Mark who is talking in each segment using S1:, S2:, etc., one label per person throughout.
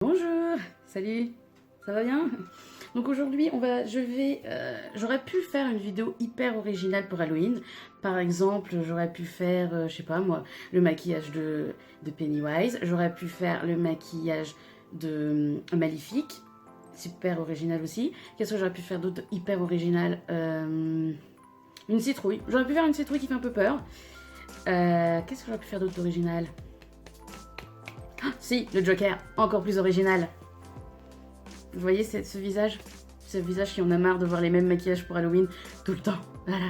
S1: Bonjour, salut, ça va bien? Donc aujourd'hui, j'aurais pu faire une vidéo hyper originale pour Halloween. Par exemple, j'aurais pu faire, je sais pas moi, le maquillage de Pennywise. J'aurais pu faire le maquillage de Maléfique, super original aussi. Qu'est-ce que j'aurais pu faire d'autre hyper original? Une citrouille. J'aurais pu faire une citrouille qui fait un peu peur. Qu'est-ce que j'aurais pu faire d'autre d'original? Ah, si, le Joker, encore plus original. Vous voyez ce visage? Ce visage qui en a marre de voir les mêmes maquillages pour Halloween tout le temps. Voilà.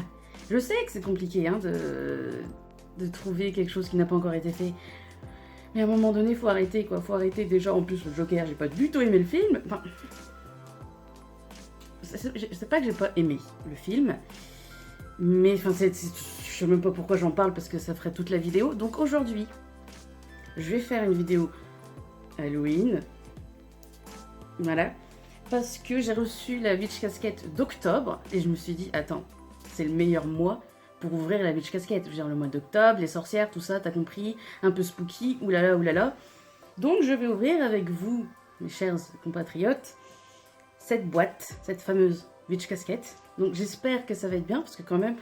S1: Je sais que c'est compliqué hein, de trouver quelque chose qui n'a pas encore été fait. Mais à un moment donné, faut arrêter quoi. Faut arrêter déjà. En plus, le Joker, j'ai pas du tout aimé le film. Enfin, c'est pas que j'ai pas aimé le film. Mais enfin, je sais même pas pourquoi j'en parle parce que ça ferait toute la vidéo. Donc aujourd'hui, je vais faire une vidéo Halloween. Voilà. Parce que j'ai reçu la Witch Casquette d'octobre et je me suis dit, attends, c'est le meilleur mois pour ouvrir la Witch Casquette. Je veux dire, le mois d'octobre, les sorcières, tout ça, t'as compris, un peu spooky, oulala, oulala. Donc je vais ouvrir avec vous, mes chers compatriotes, cette boîte, cette fameuse Witch Casquette. Donc j'espère que ça va être bien parce que quand même,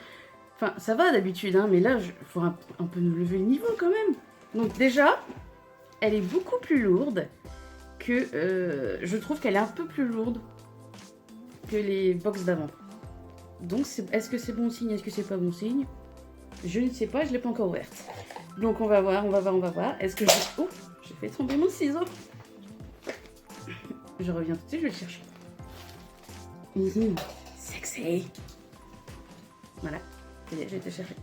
S1: enfin ça va d'habitude, hein, mais là, il faut un peu nous lever le niveau quand même. Donc déjà, elle est beaucoup plus lourde. Je trouve qu'elle est un peu plus lourde que les box d'avant. Donc, est-ce que c'est bon signe? Est-ce que c'est pas bon signe? Je ne sais pas, je ne l'ai pas encore ouverte. Donc, on va voir, on va voir, on va voir. Est-ce que je... Oh, j'ai fait tomber mon ciseau. Je reviens tout de suite, je vais le chercher. Sexy. Voilà, ça y est, j'ai été chercher.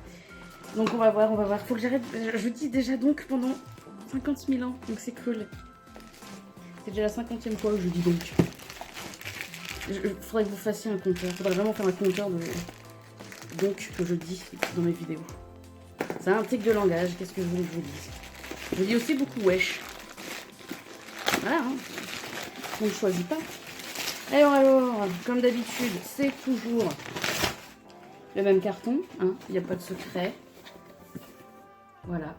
S1: Donc, on va voir, on va voir. Faut que j'arrête. Je dis déjà donc pendant 50 000 ans, donc c'est cool. C'est déjà la 50e fois où je dis donc. Il faudrait que vous fassiez un compteur. Il faudrait vraiment faire un compteur de donc que je dis dans mes vidéos. C'est un tic de langage. Qu'est-ce que je voulais que je vous dise? Je dis aussi beaucoup wesh. Voilà, hein. On ne choisit pas. Alors, comme d'habitude, c'est toujours le même carton. Hein. Il n'y a pas de secret. Voilà.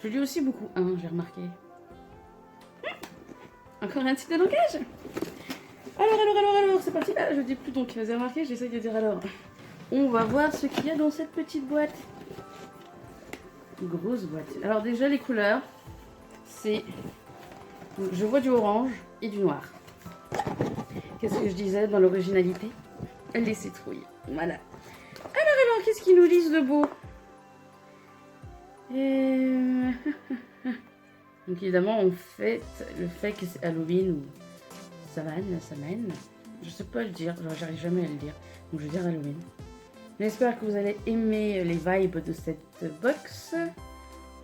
S1: Je dis aussi beaucoup hein, j'ai remarqué. Encore un tic de langage. Alors, c'est parti. Ah, je dis plus donc, vous avez remarqué, j'essaye de dire alors. On va voir ce qu'il y a dans cette petite boîte. Grosse boîte. Alors déjà, les couleurs, c'est... Je vois du orange et du noir. Qu'est-ce que je disais dans l'originalité? Les citrouilles. Voilà. Alors, qu'est-ce qu'ils nous disent de beau? Donc évidemment, on fête le fait que c'est Halloween ou Samhain. Je sais pas le dire, j'arrive jamais à le dire. Donc je vais dire Halloween. J'espère que vous allez aimer les vibes de cette box.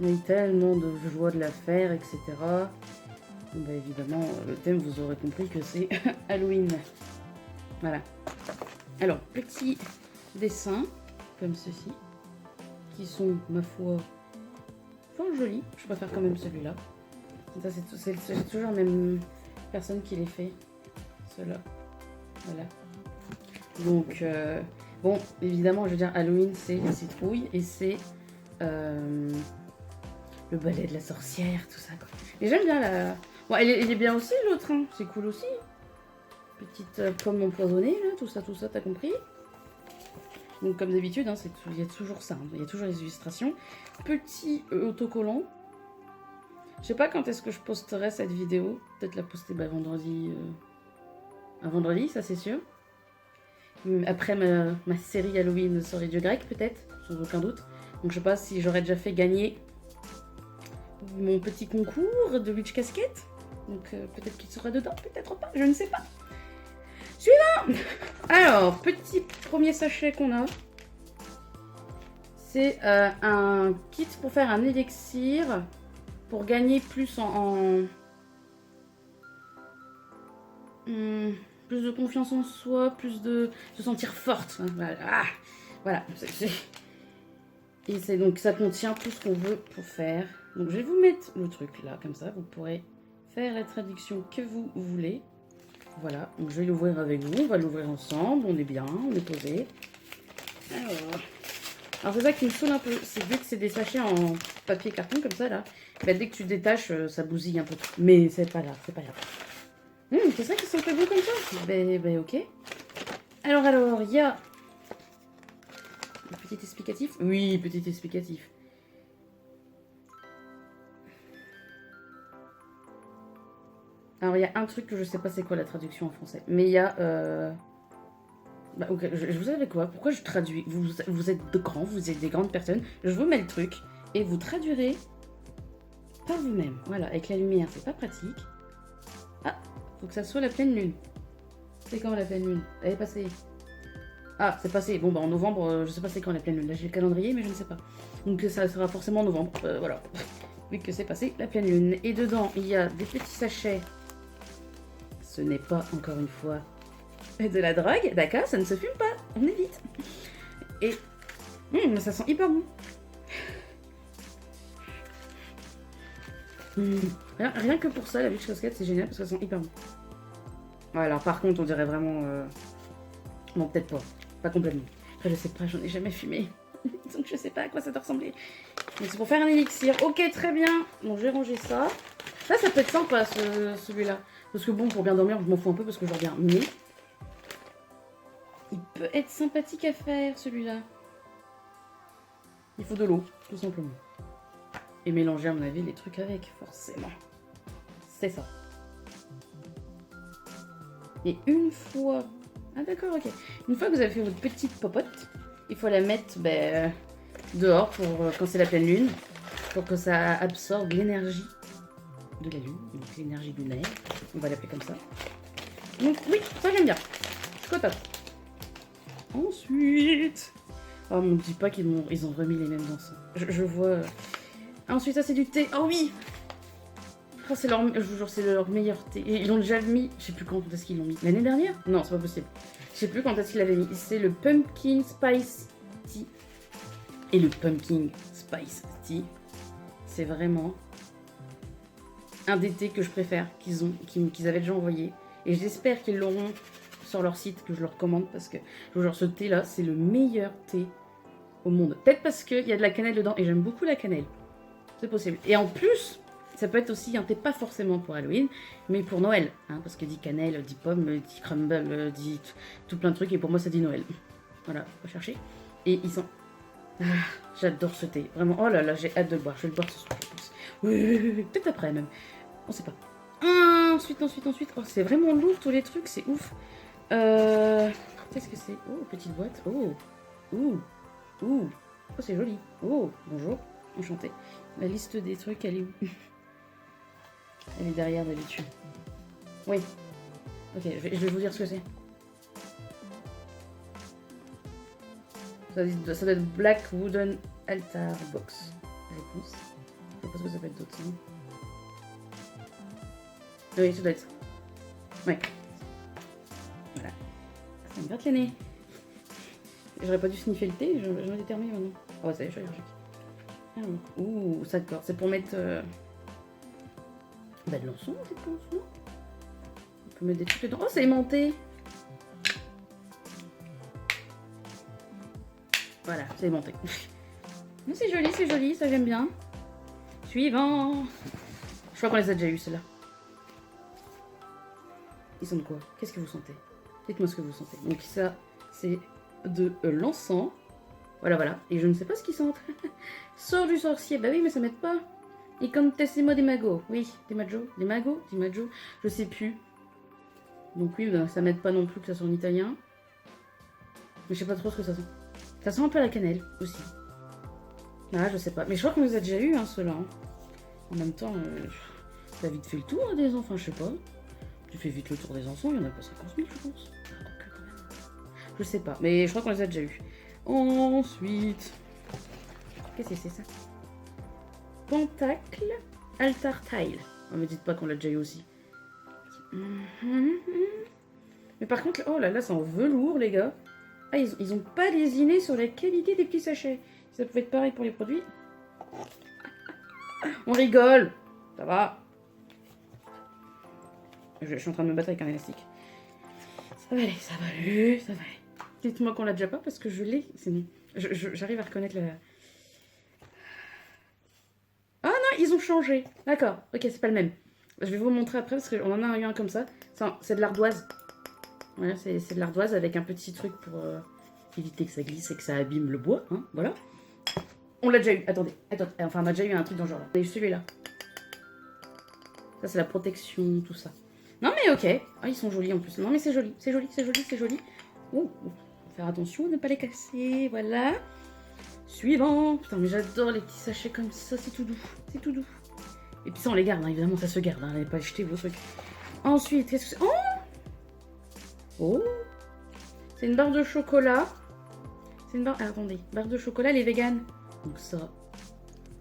S1: On a eu tellement de joie de la faire, etc. Donc, bah, évidemment, le thème, vous aurez compris que c'est Halloween. Voilà. Alors, petits dessins, comme ceci, qui sont, ma foi, fort jolis. Je préfère quand même celui-là. C'est toujours la même personne qui les fait. Ceux-là. Voilà. Donc, bon, évidemment, je veux dire, Halloween, c'est la citrouille et c'est le balai de la sorcière, tout ça. Quoi. Et j'aime bien la... Bon, elle est bien aussi, l'autre, hein. C'est cool aussi. Petite pomme empoisonnée, là, tout ça, t'as compris? Donc, comme d'habitude, hein, il y a toujours ça, hein. Il y a toujours les illustrations. Petit autocollant. Je sais pas quand est-ce que je posterai cette vidéo. Peut-être la poster vendredi. Un vendredi, ça c'est sûr. Après ma série Halloween sur les dieux grecs, peut-être, sans aucun doute. Donc je sais pas si j'aurais déjà fait gagner mon petit concours de Witch Casquette. Donc peut-être qu'il sera dedans, peut-être pas, je ne sais pas. Suivant. Alors, petit premier sachet qu'on a. C'est un kit pour faire un élixir. Pour gagner plus plus de confiance en soi, plus de se sentir forte. Voilà. Ah, voilà. Et c'est donc ça contient tout ce qu'on veut pour faire. Donc je vais vous mettre le truc là, comme ça, vous pourrez faire la traduction que vous voulez. Voilà, donc je vais l'ouvrir avec vous, on va l'ouvrir ensemble, on est bien, on est posé. Alors, Alors c'est ça qui me saoule un peu, c'est vu que c'est des sachets en papier carton comme ça là, bah, dès que tu détaches, ça bousille un peu. Mais c'est pas grave, c'est pas grave. C'est ça qui sont fait bon comme ça. Ben ok. Alors, il y a... Un petit explicatif. Oui, petit explicatif. Alors il y a un truc que je sais pas c'est quoi la traduction en français. Mais il y a... Bah, ok, vous savez quoi? Pourquoi je traduis? Vous êtes de grands, vous êtes des grandes personnes. Je vous mets le truc et vous traduirez par vous-même. Voilà, avec la lumière, c'est pas pratique. Ah, faut que ça soit la pleine lune. C'est quand la pleine lune? Elle est passée. Ah, c'est passé. Bon, bah en novembre, je sais pas c'est quand la pleine lune. Là, j'ai le calendrier, mais je ne sais pas. Donc ça sera forcément en novembre. Voilà. Vu que c'est passé la pleine lune. Et dedans, il y a des petits sachets. Ce n'est pas, encore une fois, de la drogue. D'accord, ça ne se fume pas. On évite. Et... mais ça sent hyper bon. Rien que pour ça, la Witch Cascade, c'est génial parce que ça sent hyper bon. Ouais, alors par contre, on dirait vraiment... Non, peut-être pas. Pas complètement. Après, je sais pas, j'en ai jamais fumé. Donc je sais pas à quoi ça doit ressembler. Donc c'est pour faire un élixir. Ok, très bien. Donc je vais ranger ça. Ça peut être sympa, celui-là. Parce que bon, pour bien dormir, je m'en fous un peu parce que je dors bien. Mais... il peut être sympathique à faire, celui-là. Il faut de l'eau, tout simplement. Et mélanger, à mon avis, les trucs avec, forcément. C'est ça. Et une fois... Ah d'accord, ok. Une fois que vous avez fait votre petite popote, il faut la mettre dehors pour quand c'est la pleine lune, pour que ça absorbe l'énergie de la lune, donc l'énergie lunaire, on va l'appeler comme ça. Donc oui, ça j'aime bien. Je suis contente. Ensuite... oh, on me dit pas qu'ils ont remis les mêmes encens. Je vois... Ensuite, ça c'est du thé. Oh oui. Oh, c'est leur... Je vous jure, c'est leur meilleur thé. Et ils l'ont déjà mis... je sais plus quand est-ce qu'ils l'ont mis. L'année dernière? Non, c'est pas possible. Je sais plus quand est-ce qu'ils l'avaient mis. C'est le Pumpkin Spice Tea. Et le Pumpkin Spice Tea, c'est vraiment un des thés que je préfère qu'ils avaient déjà envoyé. Et j'espère qu'ils l'auront sur leur site, que je leur commande, parce que genre ce thé là, c'est le meilleur thé au monde. Peut-être parce qu'il y a de la cannelle dedans, et j'aime beaucoup la cannelle. C'est possible. Et en plus, ça peut être aussi un thé pas forcément pour Halloween, mais pour Noël. Hein, parce que dit cannelle, dit pomme, dit crumble, dit tout plein de trucs, et pour moi ça dit Noël. Voilà, on va chercher. Et ils sont... ah, j'adore ce thé. Vraiment, oh là là, j'ai hâte de le boire. Je vais le boire ce soir, je pense. Oui. Peut-être après même. On sait pas. Ensuite. Oh, c'est vraiment lourd tous les trucs, c'est ouf. Qu'est-ce que c'est? Oh, petite boîte. Oh, c'est joli. Oh, bonjour, enchantée. La liste des trucs, elle est où? Elle est derrière d'habitude. Oui. Ok, je vais vous dire ce que c'est. Ça doit être Black Wooden Altar Box, je pense. Je sais pas ce que ça peut être d'autre. Oui, ça doit être ça. Ouais. Voilà. Ça me gratte le nez. J'aurais pas dû sniffer le thé, j'en ai déterminé maintenant. Oh, ça y est, je suis allergique. Alors, ouh, ça d'accord. C'est pour mettre de l'encens, je pense, non? On peut mettre des trucs dedans. Oh, c'est aimanté. Voilà, c'est aimanté. Mais c'est joli, ça j'aime bien. Suivant. Je crois qu'on les a déjà eu, ceux-là. Ils sont de quoi? Qu'est-ce que vous sentez? Dites-moi ce que vous sentez. Donc ça, c'est de l'encens. Voilà. Et je ne sais pas ce qu'ils sentent. Sort du sorcier. Bah oui, mais ça m'aide pas. Incantissimo di mago. Oui, des mago. Je sais plus. Donc oui, bah, ça m'aide pas non plus que ça soit en italien. Mais je sais pas trop ce que ça sent. Ça sent un peu la cannelle aussi. Ah, je sais pas. Mais je crois qu'on les a déjà eu, hein, ceux-là. Hein. En même temps, t'as vite fait le tour des enfants, je sais pas. Tu fais vite le tour des enfants, il y en a pas 50 000, je pense. Je sais pas, mais je crois qu'on les a déjà eu. Ensuite... qu'est-ce que c'est ça? Pentacle Altar Tile. Oh, me dites pas qu'on l'a déjà eu aussi. Mais par contre, oh là là, c'est en velours, les gars. Ah, ils ont pas lésiné sur la qualité des petits sachets. Ça pouvait être pareil pour les produits. On rigole. Ça va. Je suis en train de me battre avec un élastique. Ça va aller. Dites-moi qu'on l'a déjà pas parce que je l'ai, sinon. J'arrive à reconnaître le... Ah non, ils ont changé. D'accord, ok, c'est pas le même. Je vais vous montrer après parce qu'on en a eu un comme ça. C'est de l'ardoise. Voilà, c'est de l'ardoise avec un petit truc pour éviter que ça glisse et que ça abîme le bois. Hein, voilà. On l'a déjà eu. Attendez. Enfin, on a déjà eu un truc dans ce genre là. On a eu celui-là. Ça, c'est la protection, tout ça. Non, mais ok. Ah, ils sont jolis en plus. Non, mais c'est joli. C'est joli, c'est joli, c'est joli. Ouh, faire attention à ne pas les casser. Voilà. Suivant. Putain, mais j'adore les petits sachets comme ça. C'est tout doux. C'est tout doux. Et puis ça, on les garde. Hein. Évidemment, ça se garde. Hein. N'allez pas jeter vos trucs. Ensuite, qu'est-ce que c'est? Oh, c'est une barre de chocolat. C'est une barre... Ah, attendez. Barre de chocolat, les véganes. Donc ça,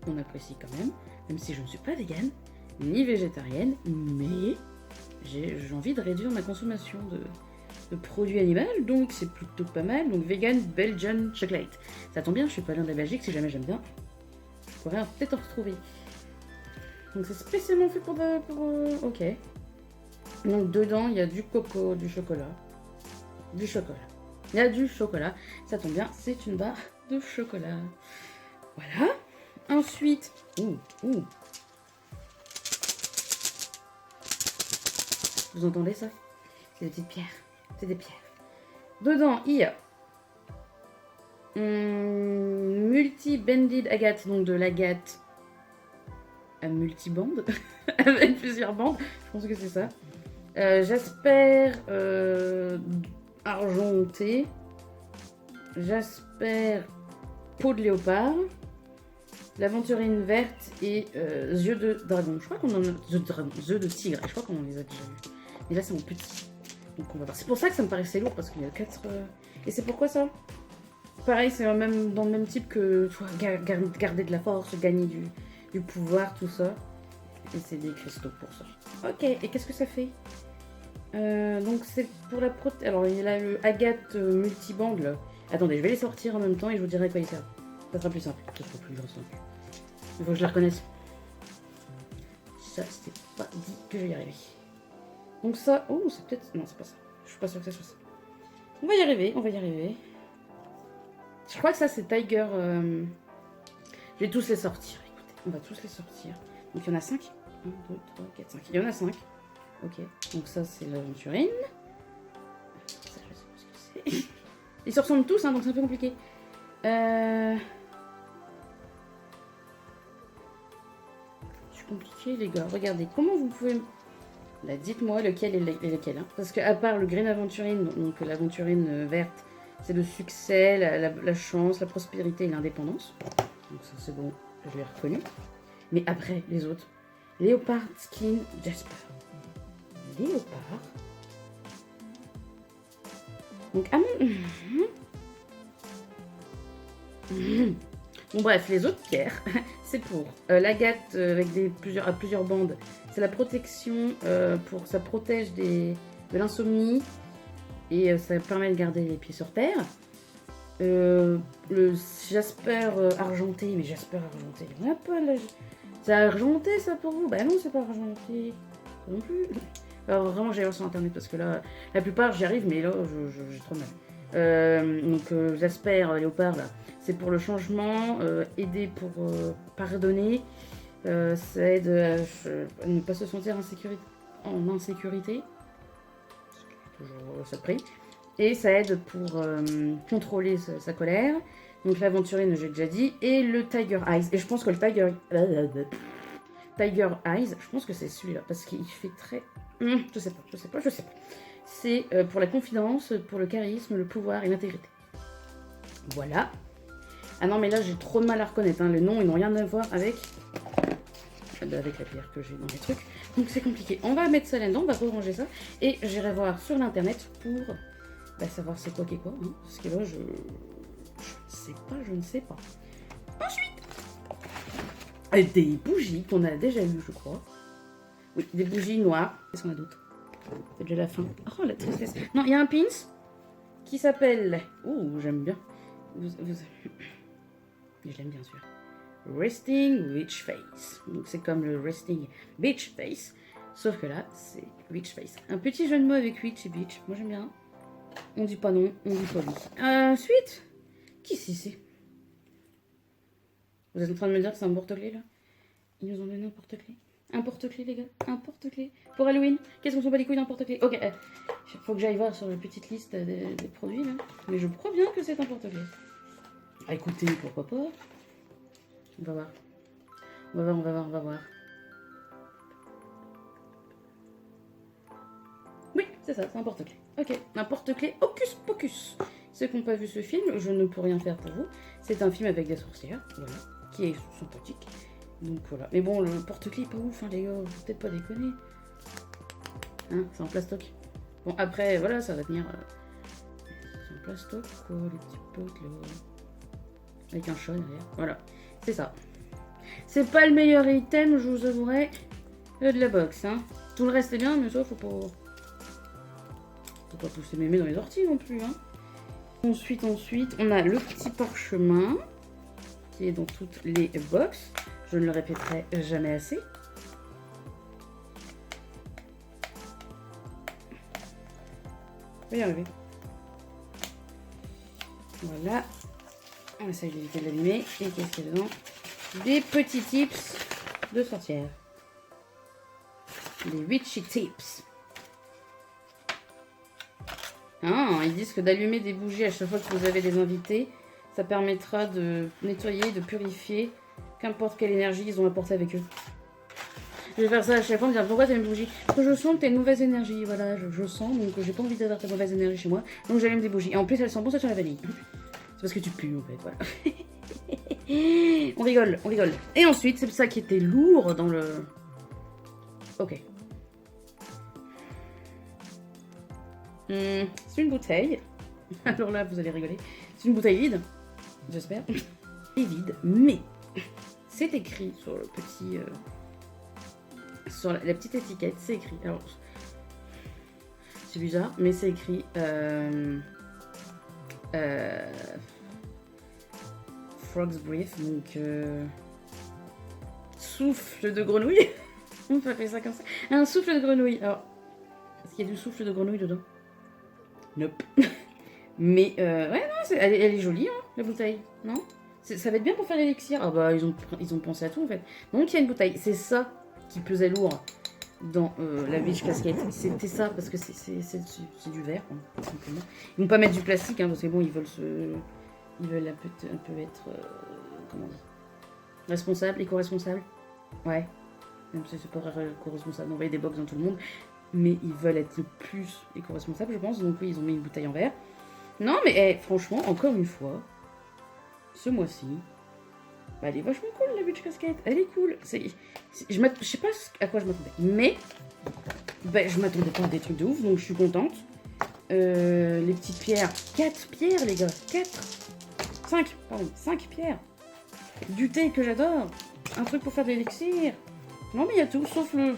S1: on apprécie quand même. Même si je ne suis pas végane, ni végétarienne. Mais j'ai envie de réduire ma consommation de produits animaux. Donc c'est plutôt pas mal. Donc vegan Belgian chocolate. Ça tombe bien, je suis pas loin de la Belgique. Si jamais j'aime bien, je pourrais peut-être en retrouver. Donc c'est spécialement fait pour... Ok. Donc dedans, il y a du coco, du chocolat. Du chocolat. Il y a du chocolat. Ça tombe bien, c'est une barre de chocolat. Voilà. Ensuite... Ouh. Vous entendez ça? C'est des petites pierres. C'est des pierres. Dedans, il y a... multi-banded agate. Donc de l'agate à multibande. Avec plusieurs bandes. Je pense que c'est ça. Jasper argenté. Jasper peau de léopard. L'aventurine verte et yeux de dragon. Je crois qu'on en a... Yeux de tigre. Je crois qu'on les a déjà vus. Mais là, c'est en petit. Donc on va voir. C'est pour ça que ça me paraissait lourd parce qu'il y a 4... Et c'est pourquoi ça? Pareil, c'est même dans le même type que garder de la force, gagner du pouvoir, tout ça. Et c'est des cristaux pour ça. Ok, et qu'est-ce que ça fait? Donc c'est pour la alors il y a le agate multibande là. Attendez, je vais les sortir en même temps et je vous dirai à quoi ils servent. Ça sera plus simple. Ça sera plus simple. Il faut que je la reconnaisse. Ça, c'est pas dit que je vais y arriver. Donc ça... Oh, c'est peut-être... Non, c'est pas ça. Je suis pas sûre que ça soit ça. On va y arriver, on va y arriver. Je crois que ça, c'est Tiger... Je vais tous les sortir. Écoutez, on va tous les sortir. Donc il y en a 5. 1, 2, 3, 4, 5. Il y en a 5. Ok. Donc ça, c'est l'aventurine. Ça, je sais pas ce que c'est. Ils se ressemblent tous, hein, donc c'est un peu compliqué. C'est compliqué, les gars. Regardez, comment vous pouvez... Là, dites-moi lequel est lequel. Hein. Parce qu'à part le Green Aventurine, donc l'aventurine verte, c'est le succès, la chance, la prospérité et l'indépendance. Donc ça, c'est bon, je l'ai reconnu. Mais après, les autres. Léopard Skin Jasper. Léopard. Donc, ah bon, bref, les autres pierres, c'est pour l'agate avec plusieurs bandes. C'est la protection, ça protège de l'insomnie et ça permet de garder les pieds sur terre. Le Jasper argenté, mais Jasper argenté, il n'y en a pas là. C'est argenté ça pour vous? Bah non, c'est pas argenté. Non plus. Alors vraiment, j'allais voir sur internet parce que là, la plupart j'y arrive, mais là, j'ai trop mal. Donc Jasper léopard là, c'est pour le changement, aider pour pardonner, ça aide à ne pas se sentir en insécurité, toujours ça prix, et ça aide pour contrôler sa colère. Donc l'aventurine, j'ai déjà dit, et le Tiger Eyes. Et je pense que le Tiger Eyes, je pense que c'est celui-là parce qu'il fait très, je sais pas. C'est pour la confidence, pour le charisme, le pouvoir et l'intégrité. Voilà. Ah non, mais là, j'ai trop de mal à reconnaître. Hein. Les noms, ils n'ont rien à voir avec la pierre que j'ai dans les trucs. Donc, c'est compliqué. On va mettre ça là-dedans, on va ranger ça. Et j'irai voir sur l'internet pour savoir c'est quoi qui est quoi. Hein. Parce que là, je ne sais pas. Ensuite, des bougies qu'on a déjà eues, je crois. Oui, des bougies noires. Qu'est-ce qu'on a d'autre? C'est déjà la fin. Oh, la tristesse. Non, il y a un pins qui s'appelle... Oh, j'aime bien. Je l'aime bien sûr. Resting Witch Face. Donc c'est comme le Resting Beach Face. Sauf que là, c'est Witch Face. Un petit jeu de mots avec Witch et Beach. Moi j'aime bien. On dit pas non, on dit pas oui. Ensuite, Qui c'est? Vous êtes en train de me dire que c'est un porte-clés là? Ils nous ont donné un porte-clés. Un porte-clés les gars, un porte-clés. Pour Halloween, qu'est-ce qu'on s'en bat les couilles d'un porte-clés? Ok, faut que j'aille voir sur la petite liste des produits là. Mais je crois bien que c'est un porte-clés. Ah, écoutez, pourquoi pas? On va voir. On va voir. Oui, c'est ça, c'est un porte-clés. Ok, un porte-clés Hocus Pocus. Ceux qui n'ont pas vu ce film, je ne peux rien faire pour vous. C'est un film avec des sorcières, voilà, qui est sympathique. Donc voilà. Mais bon, le porte-clés est pas ouf, hein, les gars. Faut peut-être pas déconner. Hein, c'est en plastoc. Bon, après, voilà, ça va tenir. C'est en plastoc, quoi, les petits potes là. Avec un chat derrière. Voilà, c'est ça. C'est pas le meilleur item, je vous avouerai, de la box, hein. Tout le reste est bien, mais ça, faut pas pousser mémé dans les orties non plus, hein. Ensuite, on a le petit parchemin qui est dans toutes les box. Je ne le répéterai jamais assez. On va y arriver. Voilà. On essaye d'éviter de l'abîmer. Et qu'est-ce qu'il y a dedans? Des petits tips de sorcière. Des witchy tips. Ah, ils disent que d'allumer des bougies à chaque fois que vous avez des invités, ça permettra de nettoyer, de purifier qu'importe quelle énergie ils ont apporté avec eux. Je vais faire ça à chaque fois, me dire pourquoi t'as une bougie? Parce que je sens que t'as une mauvaise énergie, voilà, je sens, donc j'ai pas envie d'avoir ta mauvaise énergie chez moi, donc j'allume des bougies. Et en plus, elles sont bonnes, ça sent la vanille. C'est parce que tu pues, en fait, voilà. On rigole, on rigole. Et ensuite, c'est ça qui était lourd dans le... Ok. C'est une bouteille. Alors là, vous allez rigoler. C'est une bouteille vide, j'espère. Et vide, mais c'est écrit sur le petit... sur la petite étiquette, c'est écrit. Alors, c'est bizarre, mais c'est écrit... Frog's Breath, donc... souffle de grenouille. On peut appeler ça comme ça. Un souffle de grenouille. Alors, est-ce qu'il y a du souffle de grenouille dedans? Nope. Mais, ouais, non, elle est jolie, hein, la bouteille, non? Ça va être bien pour faire l'élixir. Ah bah, ils ont pensé à tout, en fait. Donc, il y a une bouteille. C'est ça qui pesait lourd dans la Witch Casket. C'était ça, parce que c'est du verre, hein, simplement. Ils vont pas mettre du plastique, hein, parce que bon, ils veulent un peu être, comment dire, responsable, éco-responsable. Ouais. Même si c'est pas éco-responsable d'envoyer des box dans tout le monde. Mais ils veulent être le plus éco-responsables, je pense. Donc oui, ils ont mis une bouteille en verre. Non, mais franchement, encore une fois, ce mois-ci, bah, elle est vachement cool, la Witch Casket. Elle est cool. Je sais pas à quoi je m'attendais. Mais bah, je m'attendais pas à des trucs de ouf, donc je suis contente. Les petites pierres. 4 pierres, les gars. 5 pierres. Du thé que j'adore. Un truc pour faire de l'élixir. Non, mais il y a tout, sauf le...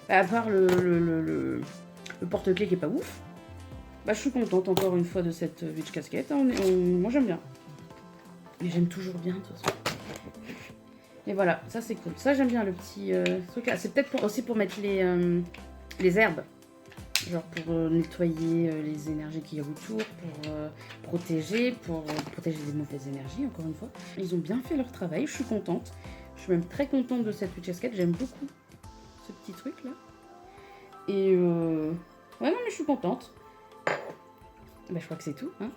S1: À part le porte-clés qui est pas ouf. Bah, je suis contente encore une fois de cette Witch Casket. Moi j'aime bien. Mais j'aime toujours bien de toute façon. Et voilà, ça c'est cool. Ça j'aime bien le petit truc là. C'est peut-être aussi pour mettre les herbes. Genre pour nettoyer les énergies qu'il y a autour, pour protéger des mauvaises énergies, encore une fois. Ils ont bien fait leur travail, je suis contente. Je suis même très contente de cette Witch Casket, j'aime beaucoup ce petit truc là. Et ouais, non, mais je suis contente. Bah, je crois que c'est tout. Hein.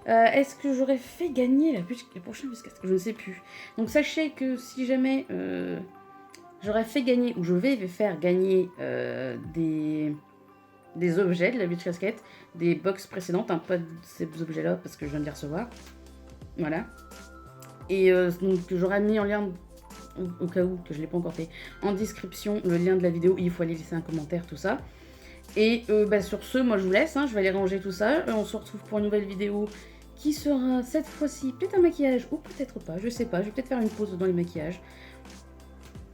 S1: Est-ce que j'aurais fait gagner la prochaine Witch Casket? Je ne sais plus. Donc sachez que si jamais j'aurais fait gagner, ou je vais faire gagner des objets de la Witch Casket, des box précédentes, hein, pas de ces objets-là parce que je viens de les recevoir. Voilà. Et donc j'aurais mis en lien, au cas où que je ne l'ai pas encore fait, en description le lien de la vidéo. Il faut aller laisser un commentaire, tout ça. Et bah, sur ce, moi je vous laisse, hein, je vais aller ranger tout ça. On se retrouve pour une nouvelle vidéo qui sera cette fois-ci peut-être un maquillage ou peut-être pas, je sais pas. Je vais peut-être faire une pause dans les maquillages.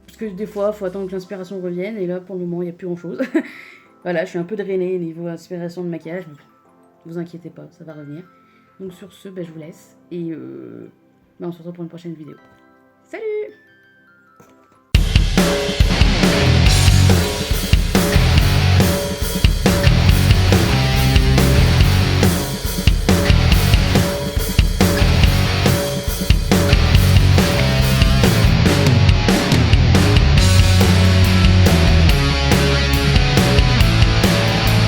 S1: Parce que des fois, il faut attendre que l'inspiration revienne. Et là, pour le moment, il n'y a plus grand-chose. Voilà, je suis un peu drainée niveau inspiration de maquillage. Mais vous inquiétez pas, ça va revenir. Donc sur ce, bah, je vous laisse. Et bah, on se retrouve pour une prochaine vidéo. Salut!